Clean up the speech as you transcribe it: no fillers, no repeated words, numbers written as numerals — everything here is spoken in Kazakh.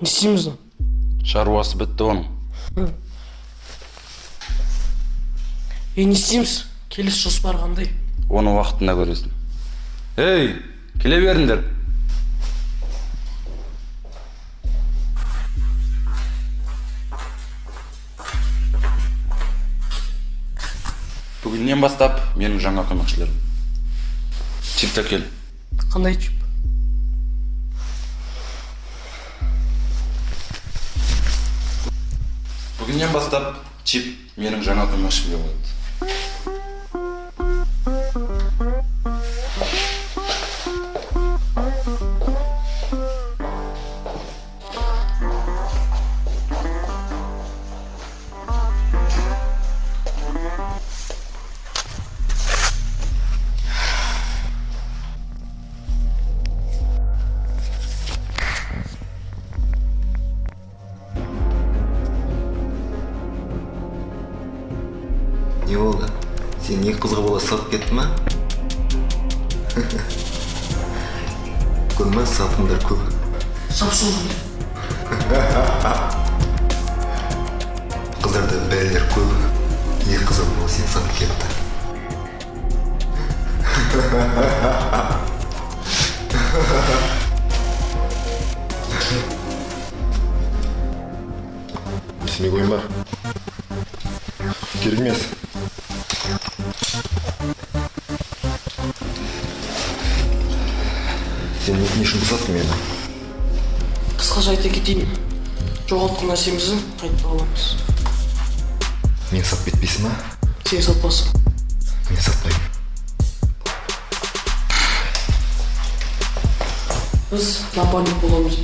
Не істейміз? Шаруасы бітті оның. Не істейміз? Келесі жоспар қандай? Оны уақытында көресің. Ей, келе беріңдер. Бүгіннен бастап менің жаңа көмекшілерім. Чип кел. Қандай чип? Бүгіннен бастап Чип менің жаңа көмекшімде болады. Не болды? Сен екі қызға бола сатып кетті ма? Көрме сатқындар көп. Сапшыл. Қыздарда бәлелер көп. Екі қызға бола сен сатып кетті. Түсіне қойын бар. Керек емес. Сен не үшін бұзаттың мені? Қысқаша айта кетейін. Жоғалтқан нәрсемізді қайтып аламыз. Мен сатып кетпейсің ба? Сен сатпасың. Мен сатпаймын. Біз напарник боламыз.